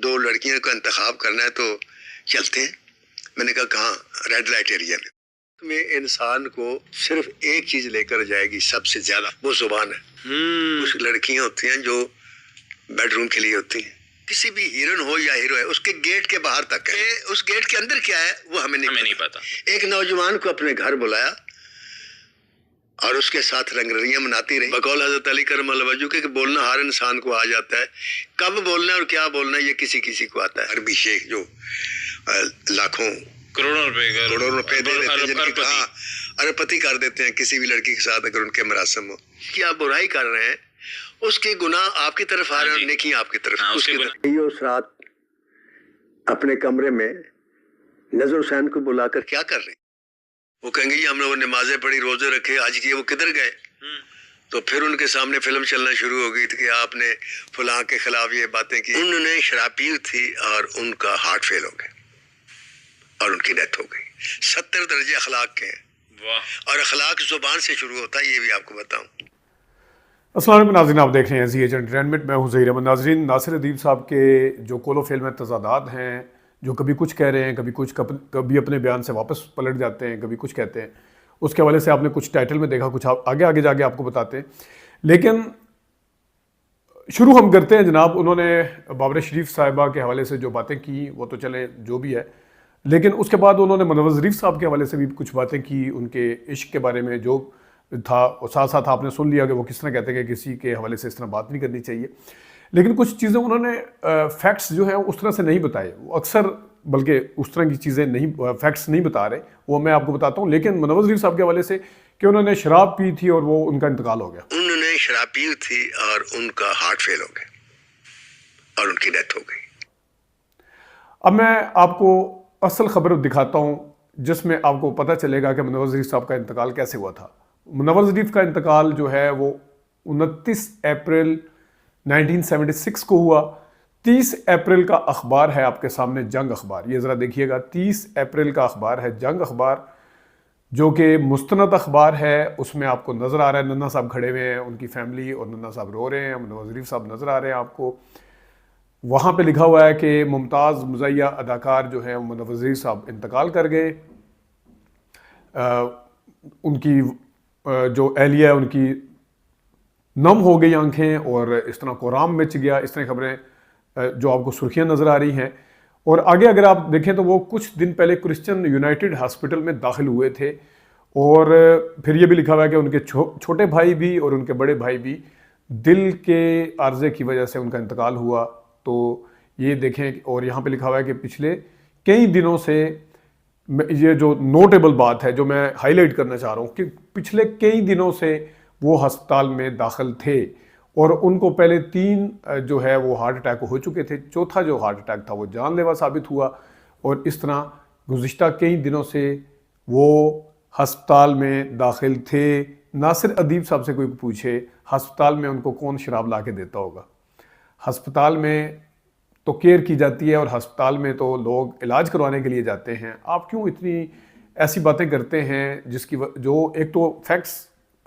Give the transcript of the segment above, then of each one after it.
2 लड़कियों का इंतखाब करना है तो चलते हैं। मैंने कहा कहाँ? रेड लाइट एरिया में। में इंसान को सिर्फ एक चीज लेकर जाएगी सबसे ज्यादा, वो जुबान है। कुछ लड़कियां होती हैं जो बेडरूम के लिए होती हैं, किसी भी हीरोइन हो या हीरो है, उसके गेट के बाहर तक है, उस गेट के अंदर क्या है वो हमें नहीं पता। एक नौजवान को अपने घर बुलाया और उसके साथ रंगरलियां मनाती रही। बकौल हजरत अली करम वजू के बोलना हर इंसान को आ जाता है, कब बोलना है और क्या बोलना है ये किसी किसी को आता है। अरबी शेख जो लाखों करोड़ों रुपए दे देते हैं, जिनकी अरबपति कर देते हैं किसी भी लड़की के साथ अगर उनके मरासम हो, कि आप बुराई कर रहे हैं, उसके गुनाह आपकी तरफ आ रहे हैं और नेकी आपकी तरफ। उस रात अपने कमरे में नजर हुसैन को बुलाकर क्या कर रहे हैं? वो कहेंगे हम लोगों ने नमाजें पढ़ी, रोजे रखे, आज किए, वो किधर गए? तो फिर उनके सामने फिल्म चलना शुरू हो गई थी कि आपने फलां के खिलाफ ये बातें की। उन्होंने शराब पी थी और उनका हार्ट फेल हो गया और उनकी डेथ हो गई। 70 दर्जे अखलाक के हैं। वाह। और अखलाक जुबान से शुरू होता है, ये भी आपको बताऊं। अस्सलाम वालेकुम नाज़रीन, आप देख रहे हैं ज़ी एंटरटेनमेंट। मैं हूं ज़हीर अहमद। नाज़रीन, नासिर अदीब साहब के जो कोलो फिल्म में तज़ादात हैं, जो कभी कुछ कह रहे हैं, कभी अपने बयान से वापस पलट जाते हैं, कभी कुछ कहते हैं, उसके हवाले से आपने कुछ टाइटल में देखा, कुछ आगे आगे जाके आपको बताते हैं। लेकिन शुरू हम करते हैं जनाब, उन्होंने बाबर शरीफ साहिबा के हवाले से जो बातें की वो तो चले जो भी है, लेकिन उसके बाद उन्होंने मुनव्वर ज़रीफ साहब के हवाले से भी कुछ बातें की, उनके इश्क के बारे में जो था, और साथ साथ आपने सुन लिया कि वो किस तरह कहते हैं कि किसी के हवाले से इस तरह बात नहीं करनी चाहिए। लेकिन कुछ चीज़ें उन्होंने फैक्ट्स जो हैं उस तरह से नहीं बताए, वो अक्सर बल्कि उस तरह की चीज़ें नहीं, फैक्ट्स नहीं बता रहे, वो मैं आपको बताता हूँ। लेकिन मुनव्वर ज़रीफ साहब के हवाले से कि उन्होंने शराब पी थी और वो उनका इंतकाल हो गया। उन्होंने शराब पी थी और उनका हार्ट फेल हो गया और उनकी डेथ हो गई। अब मैं आपको असल खबर दिखाता हूँ जिसमें आपको पता चलेगा कि मुनव्वर ज़रीफ साहब का इंतकाल कैसे हुआ था। मुनव्वर ज़रीफ का इंतकाल जो है वो 29 अप्रैल 1976 को हुआ। 30 अप्रैल का अखबार है आपके सामने, जंग अखबार, ये ज़रा देखिएगा। 30 अप्रैल का अखबार है जंग अखबार, जो कि मुस्तनद अखबार है। उसमें आपको नज़र आ रहा है नन्ना साहब खड़े हुए हैं, उनकी फैमिली, और नन्ना साहब रो रहे हैं, मुनव्वर ज़रीफ साहब नज़र आ रहे हैं आपको। वहाँ पे लिखा हुआ है कि मुमताज़ मुज़ैया अदाकार जो है मुनव्वर ज़रीफ साहब इंतकाल कर गए। उनकी जो एहलिया है उनकी नम हो गई आंखें और इस तरह कोराम मच गया, इस तरह खबरें जो आपको सुर्खियां नज़र आ रही हैं। और आगे अगर आप देखें तो वो कुछ दिन पहले क्रिश्चियन यूनाइटेड हॉस्पिटल में दाखिल हुए थे। और फिर ये भी लिखा हुआ है कि उनके छोटे भाई भी और उनके बड़े भाई भी दिल के आर्जे की वजह से उनका इंतकाल हुआ। तो ये देखें, और यहाँ पे लिखा हुआ है कि पिछले कई दिनों से, ये जो नोटेबल बात है जो मैं हाईलाइट करना चाह रहा हूँ, कि पिछले कई दिनों से वो अस्पताल में दाखिल थे और उनको पहले 3 जो है वो हार्ट अटैक हो चुके थे। चौथा जो हार्ट अटैक था वो जानलेवा साबित हुआ। और इस तरह गुज़िश्ता कई दिनों से वो अस्पताल में दाखिल थे। नासिर अदीब साहब से कोई पूछे अस्पताल में उनको कौन शराब ला के देता होगा? अस्पताल में तो केयर की जाती है और अस्पताल में तो लोग इलाज करवाने के लिए जाते हैं। आप क्यों इतनी ऐसी बातें करते हैं जिसकी जो एक तो फैक्ट्स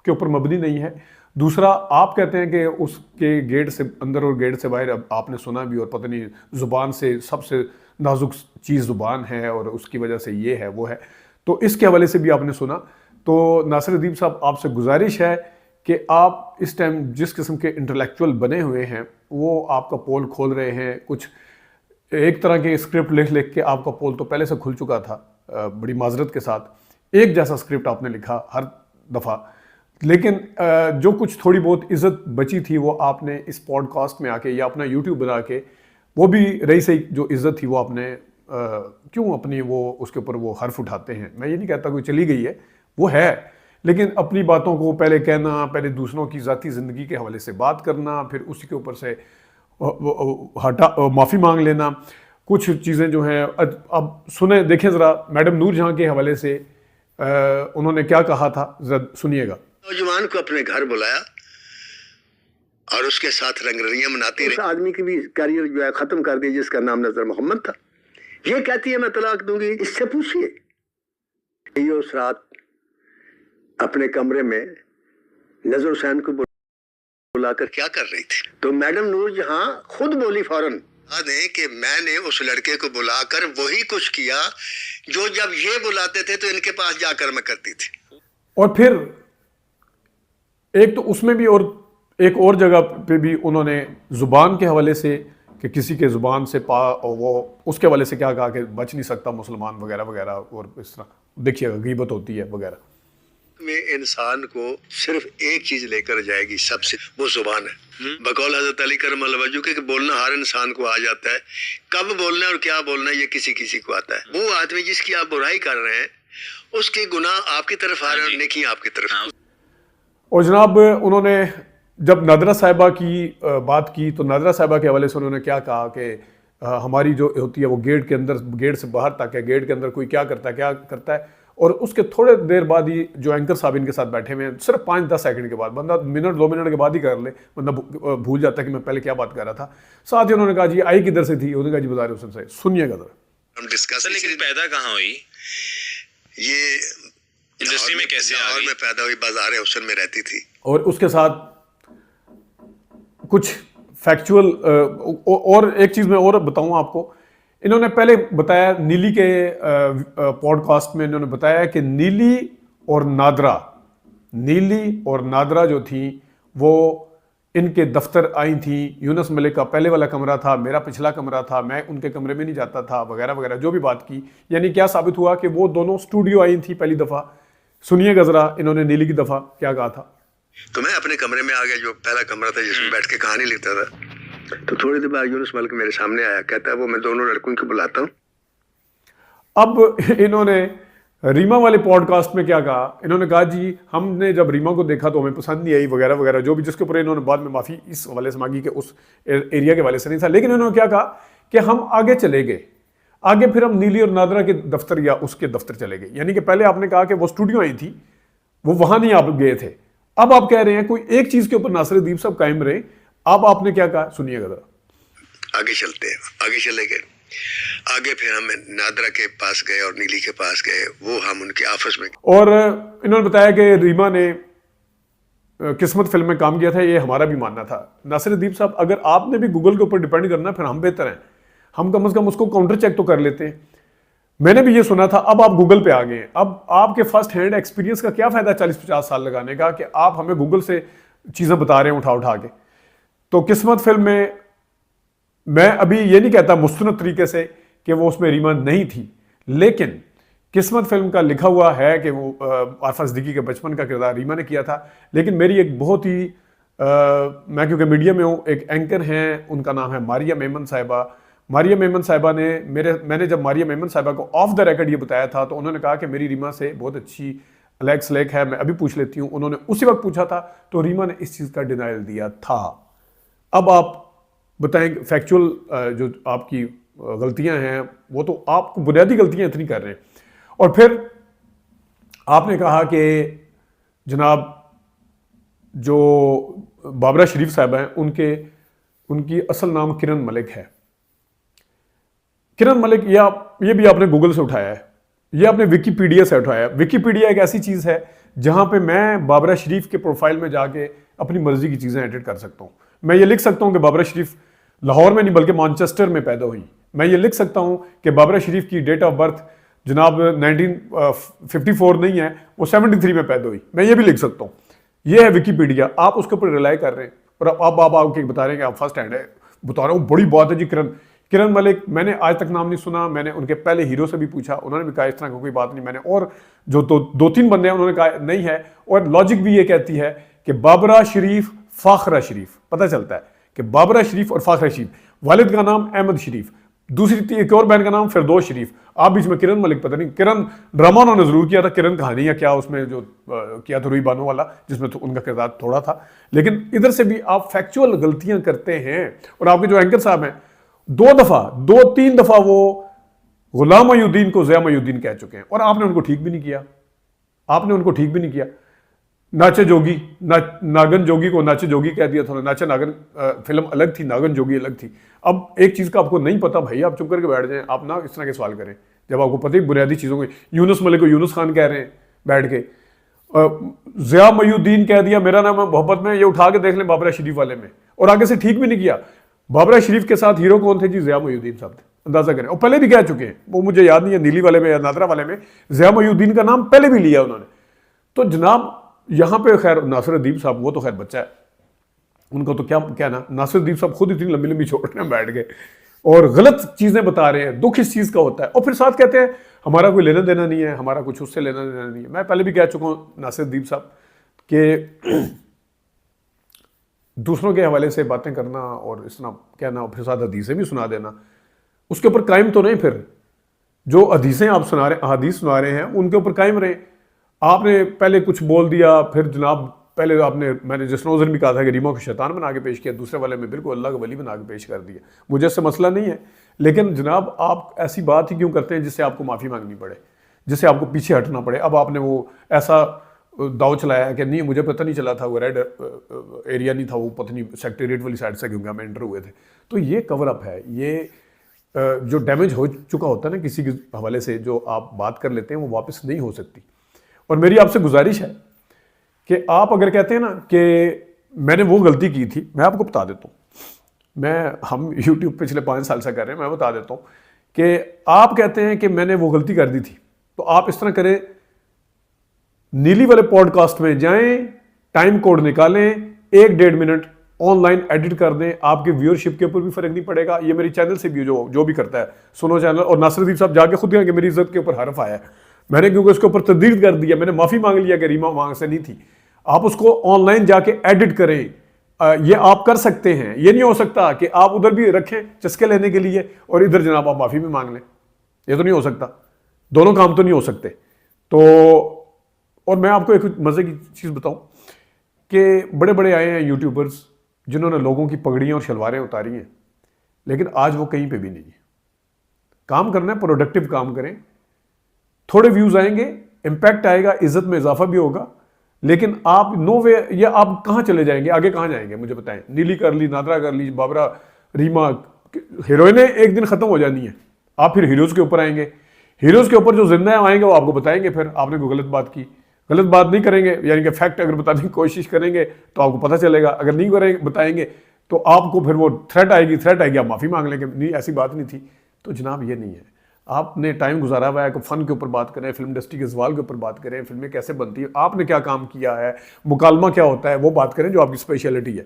के ऊपर मबनी नहीं है, दूसरा आप कहते हैं कि उसके गेट से अंदर और गेट से बाहर, अब आपने सुना भी, और पता नहीं ज़ुबान से सबसे नाजुक चीज़ ज़ुबान है और उसकी वजह से ये है वो है, तो इसके हवाले से भी आपने सुना। तो नासिर अदीब साहब, आपसे गुजारिश है कि आप इस टाइम जिस किस्म के इंटेलेक्चुअल बने हुए हैं, वो आपका पोल खोल रहे हैं। कुछ एक तरह के स्क्रिप्ट लिख लिख के, आपका पोल तो पहले से खुल चुका था, बड़ी माजरत के साथ एक जैसा स्क्रिप्ट आपने लिखा हर दफ़ा, लेकिन जो कुछ थोड़ी बहुत इज़्ज़त बची थी वो आपने इस पॉडकास्ट में आके या अपना यूट्यूब बना के, वो भी रही सही जो इज़्ज़त थी वो आपने क्यों अपनी वो उसके ऊपर वो हर्फ उठाते हैं। मैं ये नहीं कहता कोई चली गई है, वो है, लेकिन अपनी बातों को पहले कहना, पहले दूसरों की ज़ाती ज़िंदगी के हवाले से बात करना, फिर उसी के ऊपर से माफ़ी मांग लेना, कुछ चीज़ें जो हैं। अब सुने, देखें ज़रा मैडम नूर जहाँ के हवाले से उन्होंने क्या कहा था, ज़रा सुनिएगा। नौजवान को अपने घर बुलाया और उसके साथ रंगरलियां मनाती रही। उस आदमी की भी करियर जो है ख़त्म कर दी जिसका नाम नजर मोहम्मद था। ये कहती है मैं तलाक दूंगी, इससे पूछिए। ये उस रात अपने कमरे में नजर हुसैन को बुलाकर क्या कर रही थी? तो मैडम नूर जहां खुद बोली फौरन, दें कि मैंने उस लड़के को बुलाकर वही कुछ किया जो जब ये बुलाते थे तो इनके पास जाकर मैं करती थी। और फिर एक तो उसमें भी, और एक और जगह पे भी उन्होंने जुबान के हवाले से कि किसी के जुबान से और वो उसके हवाले से क्या कहा कि बच नहीं सकता मुसलमान वगैरह वगैरह, और इस तरह देखिएगा गीबत होती है वगैरह। में इंसान को सिर्फ एक चीज लेकर जाएगी सबसे, वो जुबान है। बकौल हजरत अली करम वजू के बोलना हर इंसान को आ जाता है, कब बोलना है और क्या बोलना है ये किसी किसी को आता है। वो आदमी जिसकी आप बुराई कर रहे हैं उसके गुनाह आपकी तरफ आ रहे हैं और नेकी आपकी तरफ। और जनाब उन्होंने जब नादरा साहिबा की बात की तो नादरा साहिबा के हवाले से उन्होंने क्या कहा कि हमारी जो होती है वो गेट के अंदर, गेट से बाहर तक है, गेट के अंदर कोई क्या करता है। और उसके थोड़े देर बाद ही जो एंकर साहब इनके साथ बैठे हुए हैं, सिर्फ 5-10 सेकंड के बाद, बंदा मिनट 2 मिनट के बाद ही कर ले, बंदा भूल जाता है कि मैं पहले क्या बात कर रहा था। साथ ही उन्होंने कहा जी आई किधर से थी, उन्होंने कहा जी बाजार हुसैन से। सुनिएगा जरा। हम डिस्कस, लेकिन पैदा कहाँ हुई ये इंडस्ट्री में, कैसे आ गई? में पैदा हुई, बाजार हुसैन में रहती थी। और उसके साथ कुछ फैक्चुअल और एक चीज़ मैं और बताऊं आपको, इन्होंने पहले बताया नीली के पॉडकास्ट में, इन्होंने बताया कि नीली और नादरा जो थी वो इनके दफ्तर आई थी। यूनुस मलिक का पहले वाला कमरा था, मेरा पिछला कमरा था, मैं उनके कमरे में नहीं जाता था वगैरह वगैरह, जो भी बात की। यानी क्या साबित हुआ कि वो दोनों स्टूडियो आई थी पहली दफ़ा। सुनिएगा ज़रा इन्होंने नीली की दफ़ा क्या कहा था। तो मैं अपने कमरे में आ गया, जो पहला कमरा था जिसमें बैठ के कहानी लिखता था। तो थोड़ी देर बाद यूनुस मलिक मेरे सामने आया, कहता है वो मैं दोनों लड़कों को बुलाता हूँ। अब इन्होंने रीमा वाले पॉडकास्ट में क्या कहा, इन्होंने कहा जी हमने जब रीमा को देखा तो हमें पसंद नहीं आई वगैरह वगैरह, जो भी, जिसके ऊपर इन्होंने बाद में माफ़ी इस हवाले से मांगी कि उस एरिया के हवाले से नहीं था। लेकिन इन्होंने क्या कहा कि हम आगे चले गए, आगे फिर हम नीली और नादरा के दफ्तर या उसके दफ्तर चले गए। यानी कि पहले आपने कहा कि वो स्टूडियो आई थी, वो वहां नहीं आप गए थे। अब आप कह रहे हैं कोई एक चीज के ऊपर नासिरुद्दीन साहब कायम रहे। अब आपने क्या कहा, सुनिएगा जरा। आगे चलते हैं, आगे चले गए, आगे फिर हम नादरा के पास गए और नीली के पास गए, वो हम उनके ऑफिस में। और इन्होंने बताया कि रीमा ने किस्मत फिल्म में काम किया था, ये हमारा भी मानना था। नासिरुद्दीन साहब अगर आपने भी गूगल के ऊपर डिपेंड करना फिर हम बेहतर हैं, हम कम से कम उसको काउंटर चेक तो कर लेते हैं। मैंने भी ये सुना था, अब आप गूगल पे आ गए। अब आपके फर्स्ट हैंड एक्सपीरियंस का क्या फायदा 40-50 साल लगाने का कि आप हमें गूगल से चीजें बता रहे हैं उठा के। तो किस्मत फिल्म में मैं अभी ये नहीं कहता मुस्तनद तरीके से कि वो उसमें रीमा नहीं थी, लेकिन किस्मत फिल्म का लिखा हुआ है कि वो आरफा सिद्दीकी के बचपन का किरदार रीमा ने किया था। लेकिन मेरी एक बहुत ही मैं क्योंकि मीडिया में हूँ, एक एंकर हैं, उनका नाम है मारिया मेमन साहिबा। मारिया मेमन साहिबा ने मैंने जब मारिया मेमन साहिबा को ऑफ द रिकॉर्ड ये बताया था तो उन्होंने कहा कि मेरी रीमा से बहुत अच्छी अलैक सलैक है, मैं अभी पूछ लेती हूँ। उन्होंने उसी वक्त पूछा था तो रीमा ने इस चीज़ का डिनाइल दिया था। अब आप बताएं फैक्चुअल जो आपकी गलतियां हैं वो तो आप बुनियादी गलतियां इतनी कर रहे हैं। और फिर आपने कहा कि जनाब जो बाबरा शरीफ साहब हैं उनकी असल नाम किरण मलिक है। किरण मलिक ये भी आपने गूगल से उठाया है, ये आपने विकीपीडिया से उठाया है। विकीपीडिया एक ऐसी चीज़ है जहां पे मैं बाबरा शरीफ के प्रोफाइल में जाके अपनी मर्जी की चीज़ें एडिट कर सकता हूं। मैं ये लिख सकता हूं कि बाबरा शरीफ लाहौर में नहीं बल्कि मैनचेस्टर में पैदा हुई। मैं ये लिख सकता हूं कि बाबरा शरीफ की डेट ऑफ बर्थ जनाब 1954 नहीं है, वो 73 में पैदा हुई। मैं ये भी लिख सकता हूं। ये है विकीपीडिया, आप उसके ऊपर रिलाई कर रहे हैं और अब आप आके बता रहे हैं कि आप फर्स्ट हैंड है। बता रहा हूँ बड़ी बात है जी। किरण मलिक मैंने आज तक नाम नहीं सुना। मैंने उनके पहले हीरो से भी पूछा, उन्होंने भी कहा इस तरह की कोई बात नहीं। मैंने और जो 2-3 बंदे हैं उन्होंने कहा नहीं है। और लॉजिक भी ये कहती है कि बाबरा शरीफ फाखरा शरीफ, पता चलता है कि बाबरा शरीफ और फाखरा शरीफ, वालिद का नाम अहमद शरीफ, दूसरी एक और बहन का नाम फिरदौस शरीफ, आप बीच में किरण मलिक, पता नहीं किरण ड्रामा उन्होंने जरूर किया था, किरण कहानी या क्या उसमें जो किया था रुई बानो वाला, जिसमें तो उनका किरदार थोड़ा था। लेकिन इधर से भी आप फैक्चुअल गलतियां करते हैं। और आपके जो एंकर साहब हैं 2-3 दफा वो गुलाम मयूद्दीन को ज़िया मयूद्दीन कह चुके हैं और आपने उनको ठीक भी नहीं किया। नाचे जोगी, नागन जोगी को नाचे जोगी कह दिया था। नाचे नागन फिल्म अलग थी, नागन जोगी अलग थी। अब एक चीज़ का आपको नहीं पता भाई, आप चुप करके बैठ जाएं। आप ना इस तरह के सवाल करें जब आपको पता ही बुनियादी चीज़ों के। यूनुस मलिक को यूनुस खान कह रहे हैं बैठ के, ज़िया मयूद्दीन कह दिया मेरा नाम है मोहब्बत में, ये उठा के देख लें बाबरा शरीफ वाले में, और आगे से ठीक भी नहीं किया। बाबरा शरीफ के साथ हीरो कौन थे जी? ज़िया मोइनुद्दीन साहब थे, अंदाजा करें। और पहले भी कह चुके हैं, वो मुझे याद नहीं है नीली वाले में या नादरा वाले में, ज़िया मोइनुद्दीन का नाम पहले भी लिया उन्होंने। तो जनाब यहाँ पे खैर नासिरुद्दीन साहब, वो तो खैर बच्चा है, उनको तो क्या कहना। नासिरुद्दीन साहब खुद इतनी लंबी लंबी छोड़ने में बैठ गए और गलत चीज़ें बता रहे हैं, दुख इस चीज़ का होता है। और फिर साथ कहते हैं हमारा कोई लेना देना नहीं है, हमारा कुछ उससे लेना देना नहीं है। मैं पहले भी कह चुका हूँ नासिरुद्दीन साहब कि दूसरों के हवाले से बातें करना और इस तरह कहना और फिर साथ हदीसें भी सुना देना, उसके ऊपर कायम तो नहीं। फिर जो हदीसें आप हदीस सुना रहे हैं उनके ऊपर कायम रहे। आपने पहले कुछ बोल दिया, फिर जनाब पहले आपने, मैंने जिस रोज़ भी कहा था कि रीमा को शैतान बना के पेश किया, दूसरे वाले में बिल्कुल अल्लाह का वली बना के पेश कर दिया। मुझे इससे मसला नहीं है, लेकिन जनाब आप ऐसी बात ही क्यों करते हैं जिससे आपको माफ़ी मांगनी पड़े, जिससे आपको पीछे हटना पड़े। अब आपने वो ऐसा दाव चलाया है कि नहीं मुझे पता नहीं चला था, वो रेड एरिया नहीं था, वो पत्नी सेक्रेटरीट वाली साइड से क्योंकि हम एंटर हुए थे। तो ये कवर अप है, ये जो डैमेज हो चुका होता है ना किसी के हवाले से, जो आप बात कर लेते हैं वो वापस नहीं हो सकती। और मेरी आपसे गुजारिश है कि आप अगर कहते हैं ना कि मैंने वो गलती की थी, मैं आपको बता देता हूँ, हम यूट्यूब पिछले 5 साल से कर रहे हैं, मैं बता देता हूँ कि आप कहते हैं कि मैंने वो गलती कर दी थी, तो आप इस तरह करें, नीली वाले पॉडकास्ट में जाएं, टाइम कोड निकालें, 1-1.5 मिनट ऑनलाइन एडिट कर दें, आपके व्यूअरशिप के ऊपर भी फर्क नहीं पड़ेगा। ये मेरी चैनल से भी जो भी करता है, सुनो चैनल। और नासिरुद्दीन साहब जाके खुद कहें कि मेरी इज्जत के ऊपर हरफ आया है, मैंने क्योंकि उसके ऊपर तदरीर कर दिया, मैंने माफ़ी मांग लिया कि रीमा वहाँ से नहीं थी। आप उसको ऑनलाइन जाके एडिट करें, ये आप कर सकते हैं। ये नहीं हो सकता कि आप उधर भी रखें चस्के लेने के लिए और इधर जनाब आप माफ़ी भी मांग लें, ये तो नहीं हो सकता, दोनों काम तो नहीं हो सकते। तो और मैं आपको एक मज़े की चीज़ बताऊं कि बड़े बड़े आए हैं यूट्यूबर्स जिन्होंने लोगों की पगड़ियाँ और शलवारें उतारी हैं, लेकिन आज वो कहीं पे भी नहीं है। काम करना है, प्रोडक्टिव काम करें, थोड़े व्यूज़ आएंगे, इम्पैक्ट आएगा, इज्जत में इजाफा भी होगा, लेकिन आप नो वे, ये आप कहाँ चले जाएंगे, आगे कहाँ जाएंगे मुझे बताएं। नीली कर ली, नादरा कर ली, बाबरा, रीमा, हीरोइनें एक दिन ख़त्म हो जानी है, आप फिर हीरोज़ के ऊपर आएंगे। हीरोज़ के ऊपर जो जिंदा आएंगे वो आपको बताएंगे फिर आपने कोई गलत बात की। गलत बात नहीं करेंगे, यानी कि फैक्ट अगर बताने की कोशिश करेंगे तो आपको पता चलेगा, अगर नहीं करेंगे बताएंगे तो आपको फिर वो थ्रेट आएगी, आप माफ़ी मांग लेंगे, नहीं ऐसी बात नहीं थी। तो जनाब ये नहीं है, आपने टाइम गुजारा हुआ है कि फ़न के ऊपर बात करें, फिल्म इंडस्ट्री के सवाल के ऊपर बात करें, फिल्में कैसे बनती है, आपने क्या काम किया है, मुकालमा क्या होता है, वो बात करें जो आपकी स्पेशलिटी है।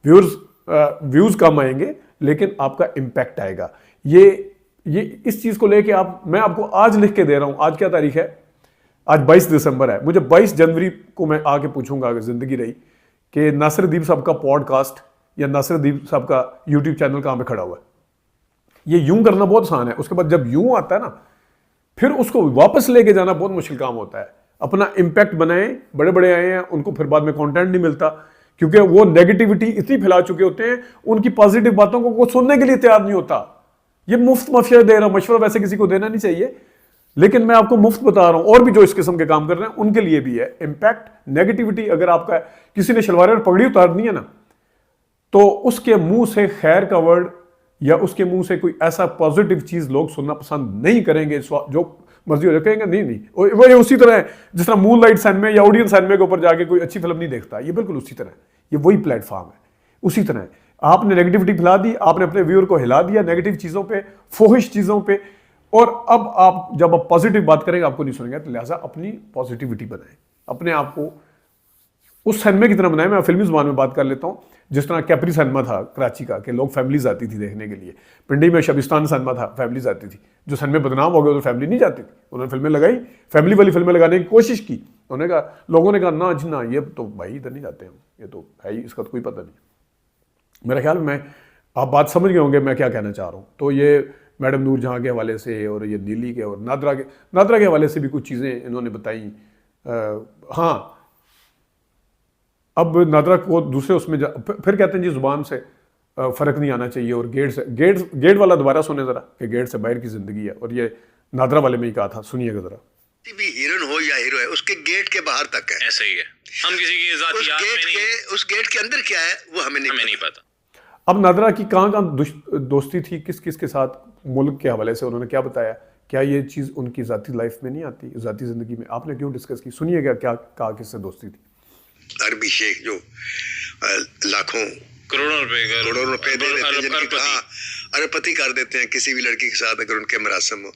व्यूज़ कम आएंगे लेकिन आपका इम्पैक्ट आएगा। ये इस चीज़ को लेके मैं आपको आज लिख के दे रहा हूँ। आज क्या तारीख है? आज 22 दिसंबर है। मुझे 22 जनवरी को मैं आके पूछूंगा अगर जिंदगी रही कि नासिरुद्दीन साहब का पॉडकास्ट या नासिरुद्दीन साहब का यूट्यूब चैनल कहाँ पे खड़ा हुआ है। ये यूं करना बहुत आसान है, उसके बाद जब यूं आता है ना फिर उसको वापस लेके जाना बहुत मुश्किल काम होता है। अपना इम्पैक्ट बनाए, बड़े बड़े आए हैं उनको फिर बाद में कंटेंट नहीं मिलता क्योंकि वो नेगेटिविटी इतनी फैला चुके होते हैं, उनकी पॉजिटिव बातों को सुनने के लिए तैयार नहीं होता। ये मुफ्त मशवरा दे रहा हूं, मशवरा वैसे किसी को देना नहीं चाहिए, लेकिन मैं आपको मुफ्त बता रहा हूं। और भी जो इस किस्म के काम कर रहे हैं उनके लिए भी है इम्पैक्ट। नेगेटिविटी अगर आपका किसी ने शलवार और पगड़ी उतारनी है ना, तो उसके मुंह से खैर का वर्ड या उसके मुंह से कोई ऐसा पॉजिटिव चीज लोग सुनना पसंद नहीं करेंगे, जो मर्जी हो जाए कहेंगे नहीं। वो ये उसी तरह है जिस तरह मूनलाइट सिनेमा या ऑडियंस सिनेमा के ऊपर जाके कोई अच्छी फिल्म नहीं देखता, ये बिल्कुल उसी तरह है। ये वही प्लेटफॉर्म है, उसी तरह है। आपने नेगेटिविटी फैला दी, आपने अपने व्यूअर को हिला दिया नेगेटिव चीजों पे, फोहिश चीजों पे, और अब आप जब आप पॉजिटिव बात करेंगे आपको नहीं सुनेंगे। तो लिहाजा अपनी पॉजिटिविटी बनाएं, अपने आप को उस सिनेमा की तरह बनाएं। मैं फिल्मी जुबान में बात कर लेता हूँ, जिस तरह कैपरी सिनेमा था कराची का कि लोग फैमिलीज आती थी देखने के लिए। पिंडी में शबिस्तान सिनेमा था, फैमिलीज आती थी। जो सिनेमा बदनाम हो गए तो फैमिली नहीं जाती थी, उन्होंने फिल्में लगाई, फैमिली वाली फिल्में लगाने की कोशिश की। उन्होंने कहा, लोगों ने कहा ना जी ना, ये तो भाई इधर नहीं जाते हम, ये तो है ही, इसका तो कोई पता नहीं। मेरा ख्याल में आप बात समझ गए होंगे मैं क्या कहना चाह रहा हूँ। तो ये मैडम नूर जहाँ के हवाले से और ये नीली के और नादरा के हवाले से भी कुछ चीज़ें इन्होंने बताई। हाँ, अब नादरा को दूसरे उसमें फिर कहते हैं जी जुबान से फ़र्क नहीं आना चाहिए और गेट वाला दोबारा सुने ज़रा कि गेट से बाहर की ज़िंदगी है। और ये नादरा वाले में ही कहा था, सुनिएगा ज़रा। भी हीरोइन हो या हीरो है, उसके गेट के बाहर तक है। ऐसा ही है, हम किसी की ज़ातियात में नहीं, उस गेट के अंदर क्या है वो हमें नहीं पता। अब नादरा की कहाँ दोस्ती थी, किस किस के साथ, मुल्क के हवाले से उन्होंने क्या बताया, क्या ये चीज़ उनकी ज़ाती लाइफ में नहीं आती, ज़ाती ज़िंदगी में आपने क्यों डिस्कस की? सुनिएगा क्या कहा, किससे दोस्ती थी। अरबी शेख जो लाखों करोड़ों रुपए दे देते हैं, जिनकी अरबपति। अरबपति कर देते हैं किसी भी लड़की के साथ अगर उनके मरासम हो।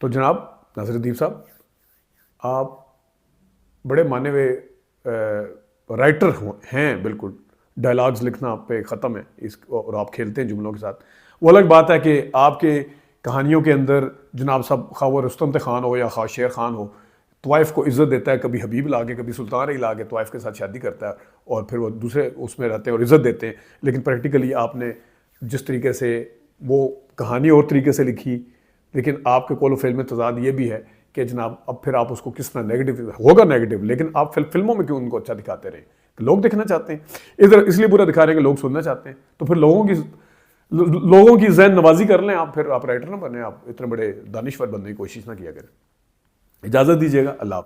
तो जनाब नासिरुद्दीन साहब, आप बड़े माने हुए राइटर हैं, बिल्कुल डायलॉग्स लिखना आप पे ख़त्म है इस, और आप खेलते हैं जुमलों के साथ। वो अलग बात है कि आपके कहानियों के अंदर जनाब साहब, खा वो रुस्तम खान हो या खा शेर खान हो, तवाइफ को इज़्ज़त देता है, कभी हबीब ला के कभी सुल्तान रही ला के तवाइफ के साथ शादी करता है और फिर वो दूसरे उसमें रहते हैं और इज़्ज़त देते हैं। लेकिन प्रैक्टिकली आपने जिस तरीके से वो कहानी और तरीके से लिखी, लेकिन आपके कौल फेल में तजाद ये भी है कि जनाब अब फिर आप उसको किस तरह नेगेटिव होगा नेगेटिव, लेकिन आप फिल्मों में क्यों उनको अच्छा दिखाते रहे? लोग देखना चाहते हैं, इधर इसलिए बुरा दिखा रहे हैं कि लोग सुनना चाहते हैं। तो फिर लोगों की ज़हन नवाजी कर लें आप, फिर आप राइटर ना बने, आप इतने बड़े दानिश्वर बनने की कोशिश ना किया करें। इजाज़त दीजिएगा, अल्लाह हाफ़िज़।